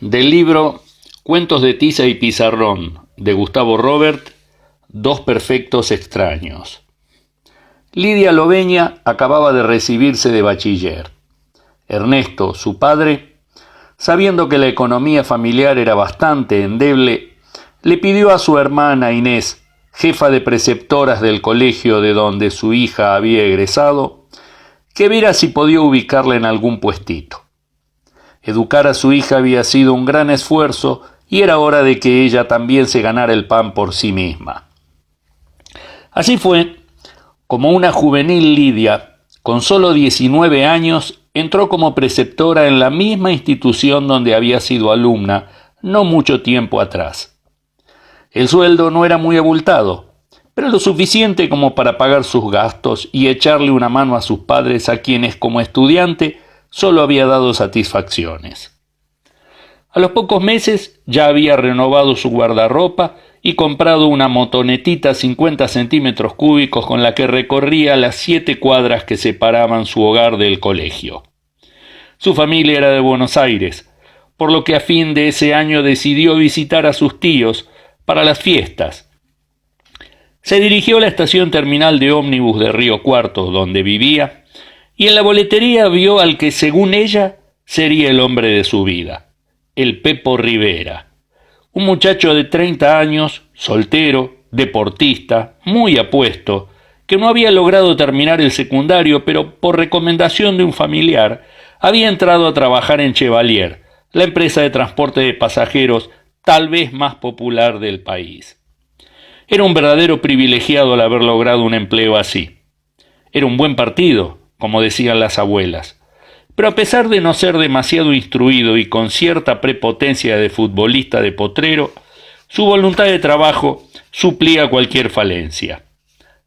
Del libro Cuentos de tiza y pizarrón de Gustavo Robert, Dos perfectos extraños. Lidia Lobeña acababa de recibirse de bachiller. Ernesto, su padre, sabiendo que la economía familiar era bastante endeble, le pidió a su hermana Inés, jefa de preceptoras del colegio de donde su hija había egresado, que viera si podía ubicarla en algún puestito. Educar a su hija había sido un gran esfuerzo y era hora de que ella también se ganara el pan por sí misma. Así fue como una juvenil Lidia, con solo 19 años, entró como preceptora en la misma institución donde había sido alumna no mucho tiempo atrás. El sueldo no era muy abultado, pero lo suficiente como para pagar sus gastos y echarle una mano a sus padres, a quienes como estudiante solo había dado satisfacciones. A los pocos meses ya había renovado su guardarropa y comprado una motonetita 50 centímetros cúbicos con la que recorría las 7 cuadras que separaban su hogar del colegio. Su familia era de Buenos Aires, por lo que a fin de ese año decidió visitar a sus tíos para las fiestas. Se dirigió a la estación terminal de ómnibus de Río Cuarto, donde vivía, y en la boletería vio al que, según ella, sería el hombre de su vida, el Pepo Rivera, un muchacho de 30 años, soltero, deportista, muy apuesto, que no había logrado terminar el secundario, pero por recomendación de un familiar, había entrado a trabajar en Chevalier, la empresa de transporte de pasajeros tal vez más popular del país. Era un verdadero privilegiado al haber logrado un empleo así. Era un buen partido, como decían las abuelas, pero a pesar de no ser demasiado instruido y con cierta prepotencia de futbolista de potrero, su voluntad de trabajo suplía cualquier falencia.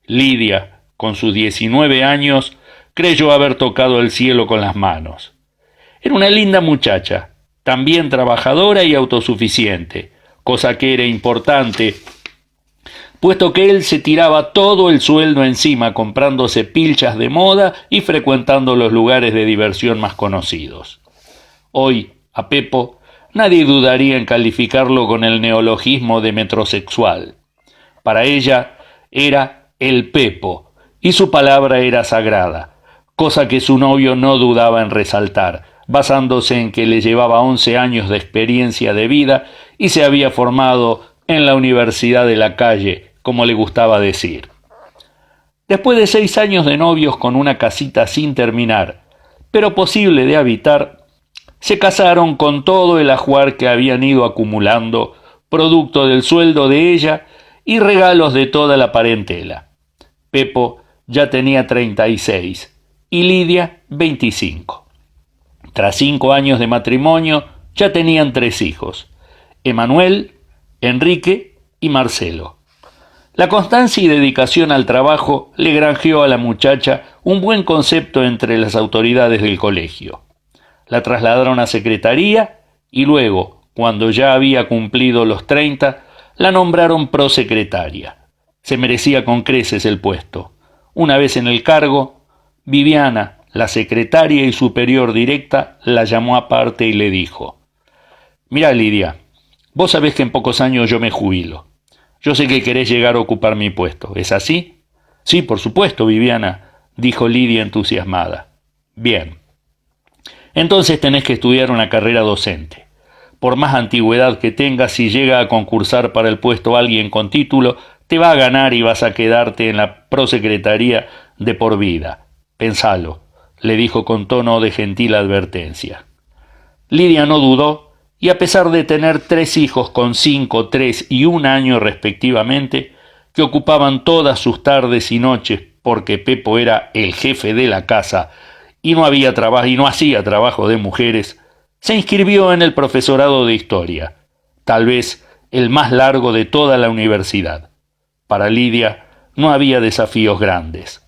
Lidia, con sus 19 años, creyó haber tocado el cielo con las manos. Era una linda muchacha, también trabajadora y autosuficiente, cosa que era importante, puesto que él se tiraba todo el sueldo encima comprándose pilchas de moda y frecuentando los lugares de diversión más conocidos. Hoy, a Pepo, nadie dudaría en calificarlo con el neologismo de metrosexual. Para ella era el Pepo, y su palabra era sagrada, cosa que su novio no dudaba en resaltar, basándose en que le llevaba 11 años de experiencia de vida y se había formado en la Universidad de la Calle, como le gustaba decir. Después de 6 años de novios con una casita sin terminar, pero posible de habitar, se casaron con todo el ajuar que habían ido acumulando, producto del sueldo de ella y regalos de toda la parentela. Pepo ya tenía 36 y Lidia 25. Tras 5 años de matrimonio ya tenían 3 hijos, Emanuel, Enrique y Marcelo. La constancia y dedicación al trabajo le granjeó a la muchacha un buen concepto entre las autoridades del colegio. La trasladaron a secretaría y luego, cuando ya había cumplido los 30, la nombraron prosecretaria. Se merecía con creces el puesto. Una vez en el cargo, Viviana, la secretaria y superior directa, la llamó aparte y le dijo: «Mirá, Lidia, vos sabés que en pocos años yo me jubilo. Yo sé que querés llegar a ocupar mi puesto, ¿es así?» «Sí, por supuesto, Viviana», dijo Lidia entusiasmada. «Bien. Entonces tenés que estudiar una carrera docente. Por más antigüedad que tengas, si llega a concursar para el puesto alguien con título, te va a ganar y vas a quedarte en la prosecretaría de por vida. Pensalo», le dijo con tono de gentil advertencia. Lidia no dudó, y a pesar de tener 3 hijos con 5, 3 y 1 año respectivamente, que ocupaban todas sus tardes y noches porque Pepo era el jefe de la casa y no hacía trabajo de mujeres, se inscribió en el profesorado de historia, tal vez el más largo de toda la universidad. Para Lidia no había desafíos grandes.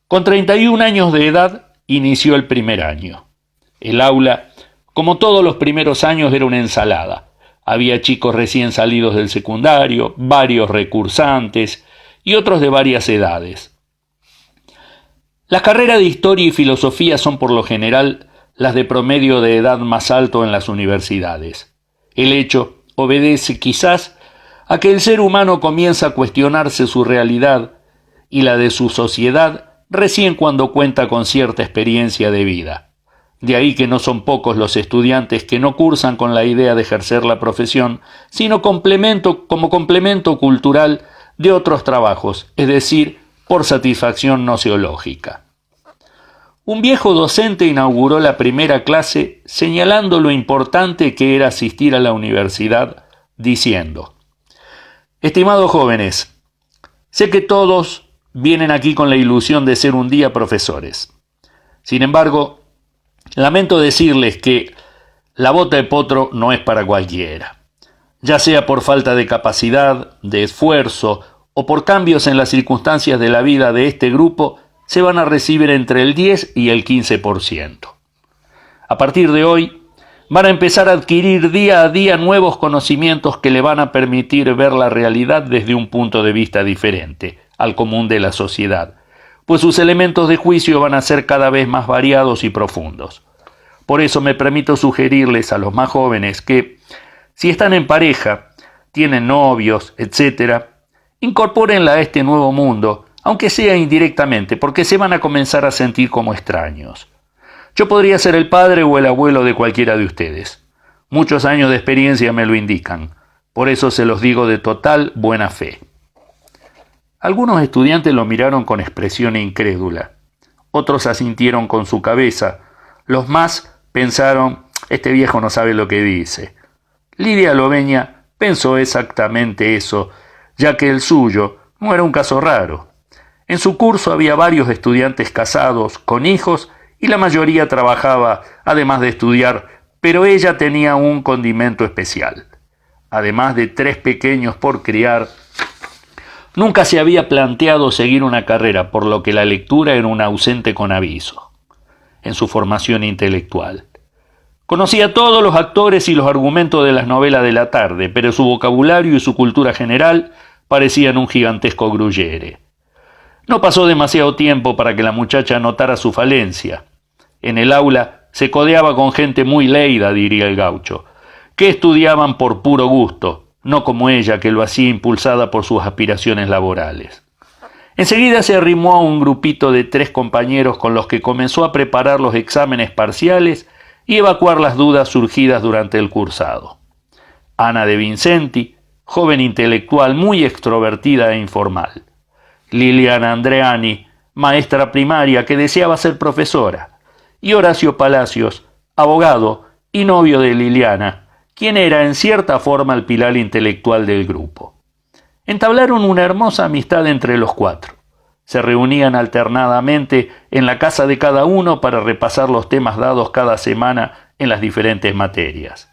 Con 31 años de edad inició el primer año. El aula, como todos los primeros años, era una ensalada. Había chicos recién salidos del secundario, varios recursantes y otros de varias edades. Las carreras de historia y filosofía son por lo general las de promedio de edad más alto en las universidades. El hecho obedece quizás a que el ser humano comienza a cuestionarse su realidad y la de su sociedad recién cuando cuenta con cierta experiencia de vida. De ahí que no son pocos los estudiantes que no cursan con la idea de ejercer la profesión, sino como complemento cultural de otros trabajos, es decir, por satisfacción nociológica. Un viejo docente inauguró la primera clase señalando lo importante que era asistir a la universidad, diciendo: «Estimados jóvenes, sé que todos vienen aquí con la ilusión de ser un día profesores. Sin embargo, lamento decirles que la bota de potro no es para cualquiera, ya sea por falta de capacidad, de esfuerzo o por cambios en las circunstancias de la vida de este grupo, se van a recibir entre el 10 y el 15%. A partir de hoy, van a empezar a adquirir día a día nuevos conocimientos que le van a permitir ver la realidad desde un punto de vista diferente al común de la sociedad, pues sus elementos de juicio van a ser cada vez más variados y profundos. Por eso me permito sugerirles a los más jóvenes que, si están en pareja, tienen novios, etc., incorpórenla a este nuevo mundo, aunque sea indirectamente, porque se van a comenzar a sentir como extraños. Yo podría ser el padre o el abuelo de cualquiera de ustedes. Muchos años de experiencia me lo indican. Por eso se los digo de total buena fe». Algunos estudiantes lo miraron con expresión incrédula. Otros asintieron con su cabeza. Los más pensaron: «Este viejo no sabe lo que dice». Lidia Lobeña pensó exactamente eso, ya que el suyo no era un caso raro. En su curso había varios estudiantes casados, con hijos, y la mayoría trabajaba, además de estudiar, pero ella tenía un condimento especial. Además de 3 pequeños por criar, nunca se había planteado seguir una carrera, por lo que la lectura era un ausente con aviso en su formación intelectual. Conocía todos los actores y los argumentos de las novelas de la tarde, pero su vocabulario y su cultura general parecían un gigantesco gruyere. No pasó demasiado tiempo para que la muchacha notara su falencia. En el aula se codeaba con gente muy leída, diría el gaucho, que estudiaban por puro gusto, no como ella, que lo hacía impulsada por sus aspiraciones laborales. Enseguida se arrimó a un grupito de 3 compañeros con los que comenzó a preparar los exámenes parciales y evacuar las dudas surgidas durante el cursado. Ana de Vincenti, joven intelectual muy extrovertida e informal. Liliana Andreani, maestra primaria que deseaba ser profesora. Y Horacio Palacios, abogado y novio de Liliana, quien era en cierta forma el pilar intelectual del grupo. Entablaron una hermosa amistad entre los 4. Se reunían alternadamente en la casa de cada uno para repasar los temas dados cada semana en las diferentes materias.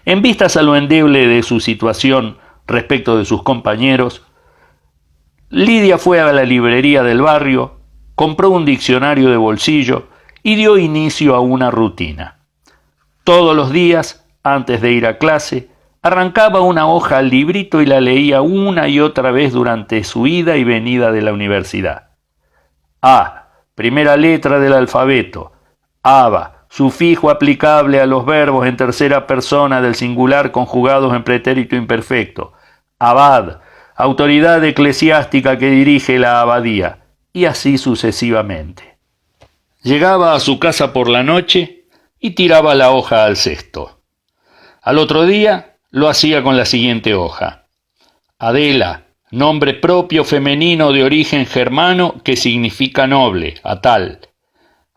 En vistas a lo endeble de su situación respecto de sus compañeros, Lidia fue a la librería del barrio, compró un diccionario de bolsillo y dio inicio a una rutina. Todos los días, antes de ir a clase, arrancaba una hoja al librito y la leía una y otra vez durante su ida y venida de la universidad. A, primera letra del alfabeto. Aba, sufijo aplicable a los verbos en tercera persona del singular conjugados en pretérito imperfecto. Abad, autoridad eclesiástica que dirige la abadía. Y así sucesivamente. Llegaba a su casa por la noche y tiraba la hoja al cesto. Al otro día lo hacía con la siguiente hoja. Adela, nombre propio femenino de origen germano que significa noble, a tal.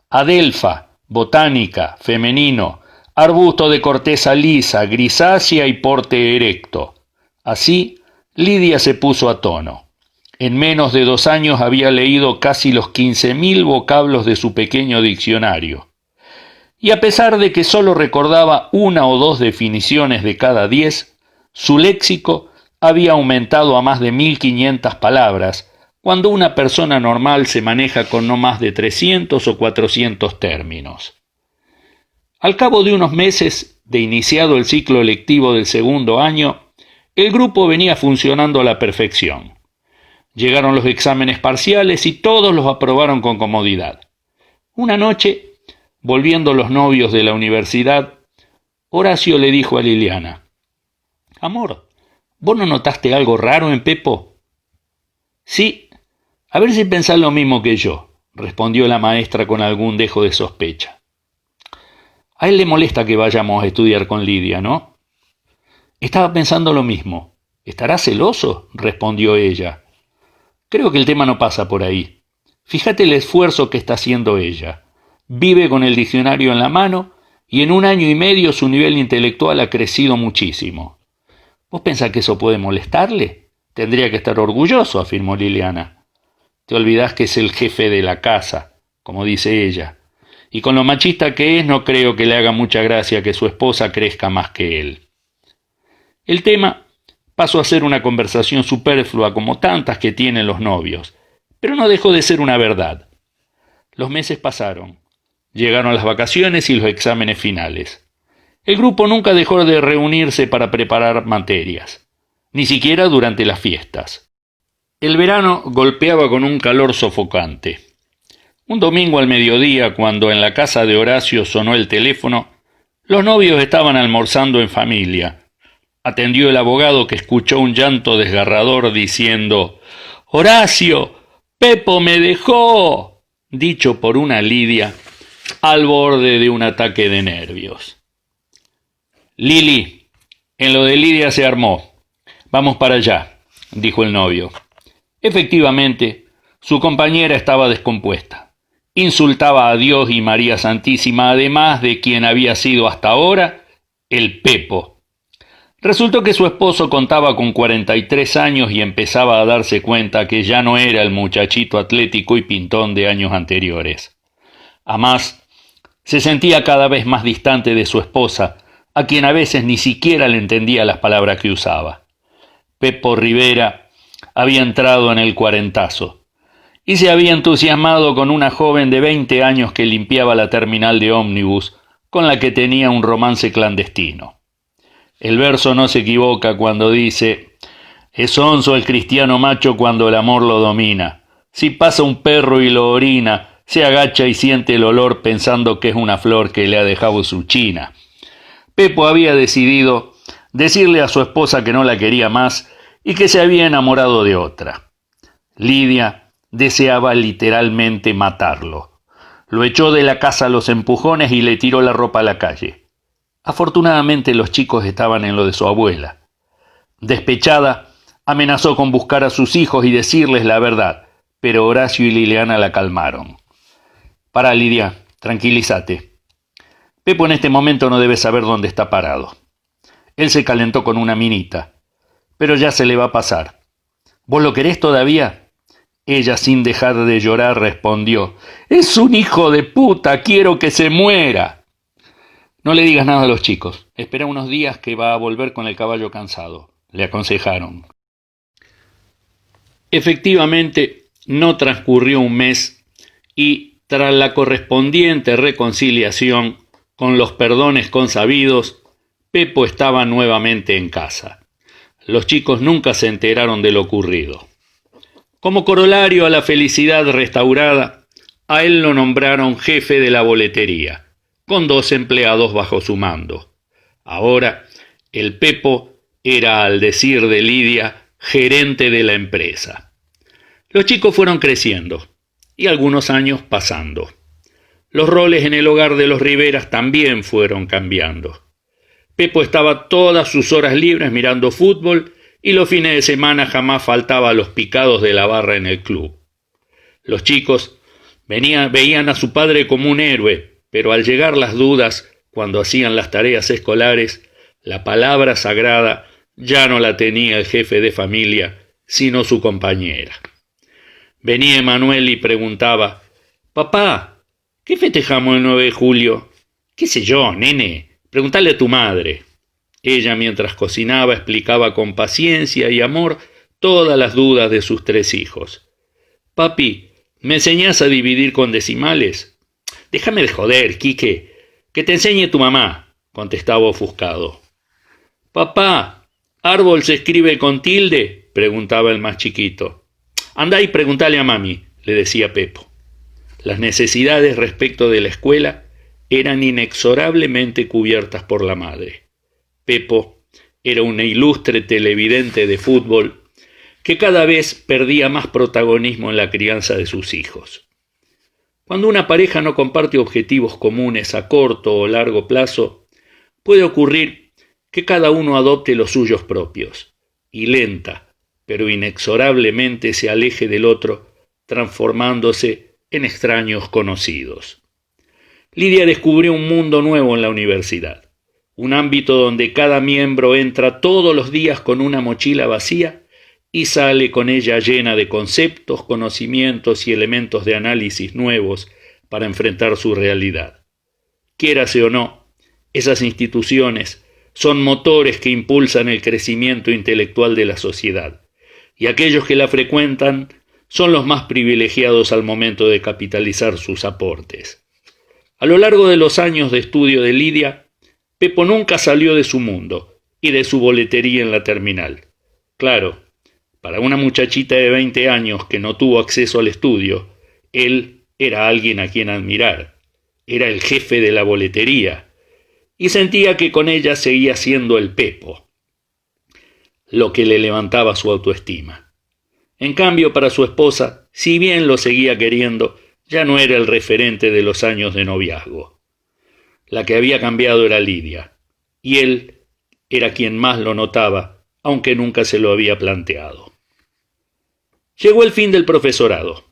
Adelfa, botánica, femenino, arbusto de corteza lisa, grisácea y porte erecto. Así, Lidia se puso a tono. En menos de 2 años había leído casi los 15.000 vocablos de su pequeño diccionario. Y a pesar de que solo recordaba 1 o 2 definiciones de cada 10, su léxico había aumentado a más de 1.500 palabras, cuando una persona normal se maneja con no más de 300 o 400 términos. Al cabo de unos meses de iniciado el ciclo lectivo del 2º año, el grupo venía funcionando a la perfección. Llegaron los exámenes parciales y todos los aprobaron con comodidad. Una noche, volviendo los novios de la universidad, Horacio le dijo a Liliana: «Amor, ¿vos no notaste algo raro en Pepo?» «Sí, a ver si pensás lo mismo que yo», respondió la maestra con algún dejo de sospecha. «A él le molesta que vayamos a estudiar con Lidia, ¿no?» «Estaba pensando lo mismo. ¿Estará celoso?», respondió ella. «Creo que el tema no pasa por ahí. Fíjate el esfuerzo que está haciendo ella. Vive con el diccionario en la mano y en 1 año y medio su nivel intelectual ha crecido muchísimo. ¿Vos pensás que eso puede molestarle? Tendría que estar orgulloso», afirmó Liliana. «Te olvidás que es el jefe de la casa, como dice ella. Y con lo machista que es, no creo que le haga mucha gracia que su esposa crezca más que él». El tema pasó a ser una conversación superflua como tantas que tienen los novios, pero no dejó de ser una verdad. Los meses pasaron. Llegaron las vacaciones y los exámenes finales. El grupo nunca dejó de reunirse para preparar materias, ni siquiera durante las fiestas. El verano golpeaba con un calor sofocante. Un domingo al mediodía, cuando en la casa de Horacio sonó el teléfono, los novios estaban almorzando en familia. Atendió el abogado, que escuchó un llanto desgarrador diciendo: «¡Horacio! ¡Pepo me dejó!», dicho por una Lidia al borde de un ataque de nervios. «Lili, en lo de Lidia se armó. Vamos para allá», dijo el novio. Efectivamente, su compañera estaba descompuesta. Insultaba a Dios y María Santísima, además de quien había sido hasta ahora el Pepo. Resultó que su esposo contaba con 43 años y empezaba a darse cuenta que ya no era el muchachito atlético y pintón de años anteriores. Además, se sentía cada vez más distante de su esposa, a quien a veces ni siquiera le entendía las palabras que usaba. Pepo Rivera había entrado en el cuarentazo y se había entusiasmado con una joven de 20 años que limpiaba la terminal de ómnibus, con la que tenía un romance clandestino. El verso no se equivoca cuando dice: «Es onzo el cristiano macho cuando el amor lo domina. Si pasa un perro y lo orina, se agacha y siente el olor pensando que es una flor que le ha dejado su china». Pepo había decidido decirle a su esposa que no la quería más y que se había enamorado de otra. Lidia deseaba literalmente matarlo. Lo echó de la casa a los empujones y le tiró la ropa a la calle. Afortunadamente los chicos estaban en lo de su abuela. Despechada, amenazó con buscar a sus hijos y decirles la verdad, pero Horacio y Liliana la calmaron. «Pará, Lidia, tranquilízate. Pepo en este momento no debe saber dónde está parado. Él se calentó con una minita, pero ya se le va a pasar. ¿Vos lo querés todavía?». Ella, sin dejar de llorar, respondió: «Es un hijo de puta, quiero que se muera». «No le digas nada a los chicos. Espera unos días que va a volver con el caballo cansado», le aconsejaron. Efectivamente, no transcurrió un mes y, tras la correspondiente reconciliación con los perdones consabidos, Pepo estaba nuevamente en casa. Los chicos nunca se enteraron de lo ocurrido. Como corolario a la felicidad restaurada, a él lo nombraron jefe de la boletería, con 2 empleados bajo su mando. Ahora, el Pepo era, al decir de Lidia, gerente de la empresa. Los chicos fueron creciendo y algunos años pasando. Los roles en el hogar de los Riveras también fueron cambiando. Pepo estaba todas sus horas libres mirando fútbol y los fines de semana jamás faltaba a los picados de la barra en el club. Los chicos veían a su padre como un héroe, pero al llegar las dudas, cuando hacían las tareas escolares, la palabra sagrada ya no la tenía el jefe de familia, sino su compañera. Venía Emanuel y preguntaba: «Papá, ¿qué festejamos el 9 de julio?» «¿Qué sé yo, nene? Preguntale a tu madre». Ella, mientras cocinaba, explicaba con paciencia y amor todas las dudas de sus 3 hijos. «Papi, ¿me enseñás a dividir con decimales?» «Déjame de joder, Quique, que te enseñe tu mamá», contestaba ofuscado. «Papá, ¿árbol se escribe con tilde?», preguntaba el más chiquito. «Andá y preguntale a mami», le decía Pepo. Las necesidades respecto de la escuela eran inexorablemente cubiertas por la madre. Pepo era una ilustre televidente de fútbol que cada vez perdía más protagonismo en la crianza de sus hijos. Cuando una pareja no comparte objetivos comunes a corto o largo plazo, puede ocurrir que cada uno adopte los suyos propios, y lenta, pero inexorablemente se aleje del otro, transformándose en extraños conocidos. Lidia descubrió un mundo nuevo en la universidad, un ámbito donde cada miembro entra todos los días con una mochila vacía y sale con ella llena de conceptos, conocimientos y elementos de análisis nuevos para enfrentar su realidad. Quiérase o no, esas instituciones son motores que impulsan el crecimiento intelectual de la sociedad, y aquellos que la frecuentan son los más privilegiados al momento de capitalizar sus aportes. A lo largo de los años de estudio de Lidia, Pepo nunca salió de su mundo y de su boletería en la terminal. Claro, para una muchachita de 20 años que no tuvo acceso al estudio, él era alguien a quien admirar. Era el jefe de la boletería, y sentía que con ella seguía siendo el Pepo, lo que le levantaba su autoestima. En cambio, para su esposa, si bien lo seguía queriendo, ya no era el referente de los años de noviazgo. La que había cambiado era Lidia, y él era quien más lo notaba, aunque nunca se lo había planteado. Llegó el fin del profesorado.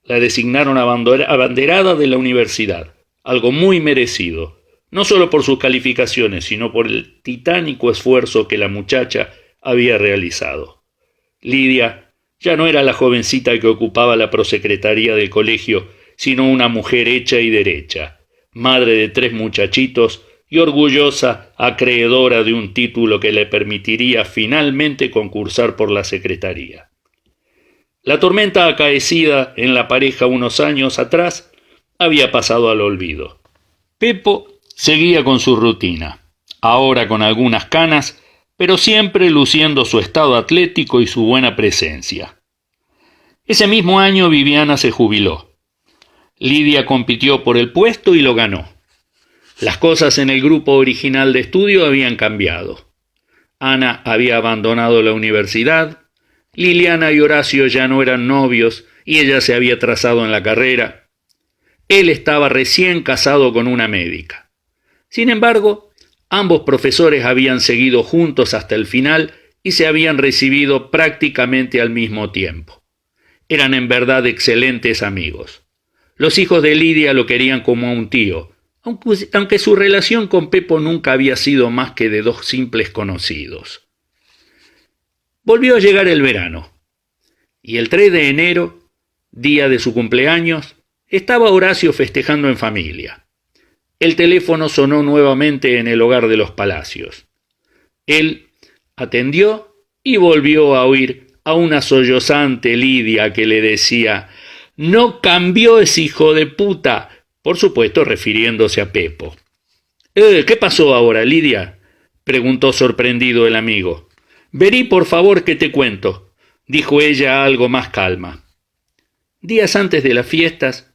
La designaron abanderada de la universidad, algo muy merecido, no solo por sus calificaciones, sino por el titánico esfuerzo que la muchacha había realizado. Lidia ya no era la jovencita que ocupaba la prosecretaría del colegio, sino una mujer hecha y derecha, madre de 3 muchachitos y orgullosa acreedora de un título que le permitiría finalmente concursar por la secretaría. La tormenta acaecida en la pareja unos años atrás había pasado al olvido. Pepo seguía con su rutina, ahora con algunas canas, pero siempre luciendo su estado atlético y su buena presencia. Ese mismo año Viviana se jubiló. Lidia compitió por el puesto y lo ganó. Las cosas en el grupo original de estudio habían cambiado. Ana había abandonado la universidad, Liliana y Horacio ya no eran novios y ella se había trazado en la carrera. Él estaba recién casado con una médica. Sin embargo, ambos profesores habían seguido juntos hasta el final y se habían recibido prácticamente al mismo tiempo. Eran en verdad excelentes amigos. Los hijos de Lidia lo querían como a un tío, aunque su relación con Pepo nunca había sido más que de 2 simples conocidos. Volvió a llegar el verano, y el 3 de enero, día de su cumpleaños, estaba Horacio festejando en familia. El teléfono sonó nuevamente en el hogar de los Palacios. Él atendió y volvió a oír a una sollozante Lidia que le decía: «No cambió ese hijo de puta», por supuesto refiriéndose a Pepo. ¿Qué pasó ahora, Lidia?», preguntó sorprendido el amigo. «Vení, por favor, que te cuento», dijo ella algo más calma. Días antes de las fiestas,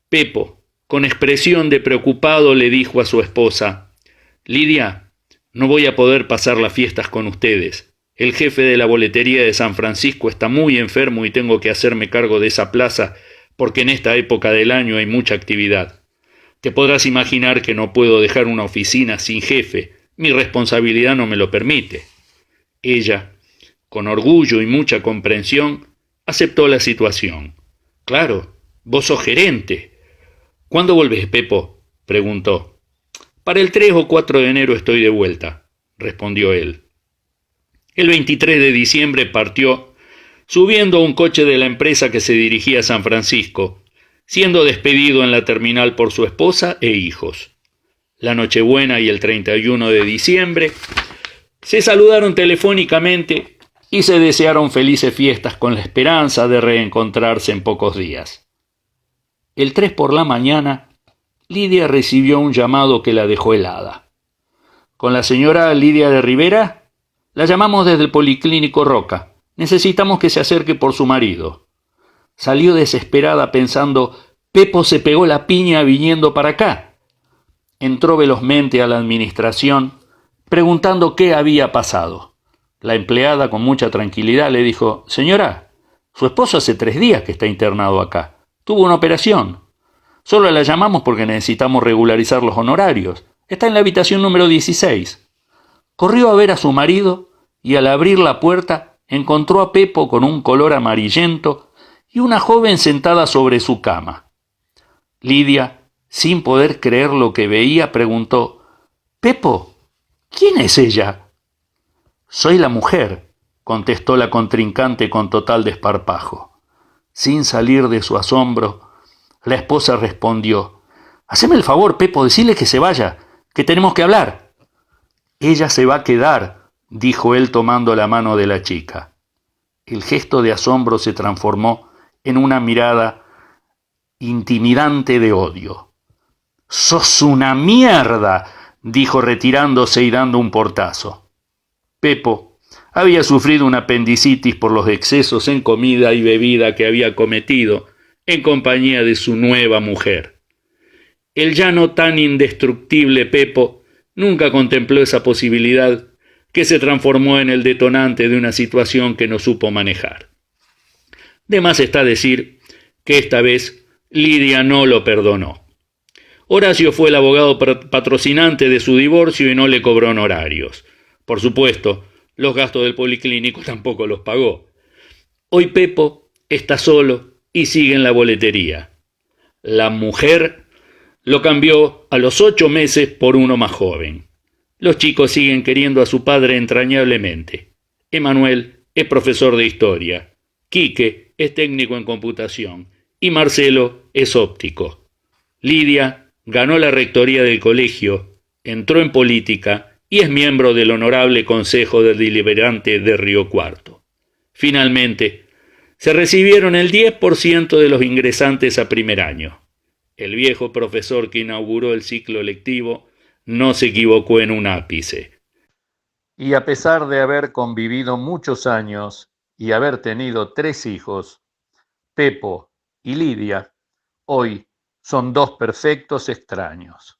Pepo, con expresión de preocupado, le dijo a su esposa: «Lidia, no voy a poder pasar las fiestas con ustedes. El jefe de la boletería de San Francisco está muy enfermo y tengo que hacerme cargo de esa plaza porque en esta época del año hay mucha actividad. Te podrás imaginar que no puedo dejar una oficina sin jefe. Mi responsabilidad no me lo permite». Ella, con orgullo y mucha comprensión, aceptó la situación. «Claro, vos sos gerente». «¿Cuándo volvés, Pepo?», preguntó. «Para el 3 o 4 de enero estoy de vuelta», respondió él. El 23 de diciembre partió, subiendo a un coche de la empresa que se dirigía a San Francisco, siendo despedido en la terminal por su esposa e hijos. La Nochebuena y el 31 de diciembre se saludaron telefónicamente y se desearon felices fiestas con la esperanza de reencontrarse en pocos días. El 3 por la mañana, Lidia recibió un llamado que la dejó helada. «¿Con la señora Lidia de Rivera? La llamamos desde el Policlínico Roca. Necesitamos que se acerque por su marido». Salió desesperada pensando: «Pepo se pegó la piña viniendo para acá». entró velozmente a la administración preguntando qué había pasado. La empleada, con mucha tranquilidad, le dijo: «Señora, su esposo hace 3 días que está internado acá. Tuvo una operación. Solo la llamamos porque necesitamos regularizar los honorarios. Está en la habitación número 16». Corrió a ver a su marido y al abrir la puerta encontró a Pepo con un color amarillento y una joven sentada sobre su cama. Lidia, sin poder creer lo que veía, preguntó: «Pepo, ¿quién es ella?». «Soy la mujer», contestó la contrincante con total desparpajo. Sin salir de su asombro, la esposa respondió: «Haceme el favor, Pepo, decile que se vaya, que tenemos que hablar». «Ella se va a quedar», dijo él tomando la mano de la chica. El gesto de asombro se transformó en una mirada intimidante de odio. «¡Sos una mierda!», dijo retirándose y dando un portazo. Pepo había sufrido una apendicitis por los excesos en comida y bebida que había cometido en compañía de su nueva mujer. El ya no tan indestructible Pepo nunca contempló esa posibilidad que se transformó en el detonante de una situación que no supo manejar. De más está decir que esta vez Lidia no lo perdonó. Horacio fue el abogado patrocinante de su divorcio y no le cobró honorarios. Por supuesto, los gastos del policlínico tampoco los pagó. Hoy Pepo está solo y sigue en la boletería. La mujer lo cambió a los 8 meses por uno más joven. Los chicos siguen queriendo a su padre entrañablemente. Emanuel es profesor de historia, Quique es técnico en computación y Marcelo es óptico. Lidia ganó la rectoría del colegio, entró en política y es miembro del honorable Consejo del Deliberante de Río Cuarto. Finalmente, se recibieron el 10% de los ingresantes a primer año. El viejo profesor que inauguró el ciclo lectivo no se equivocó en un ápice. Y a pesar de haber convivido muchos años y haber tenido 3 hijos, Pepo y Lidia hoy son 2 perfectos extraños.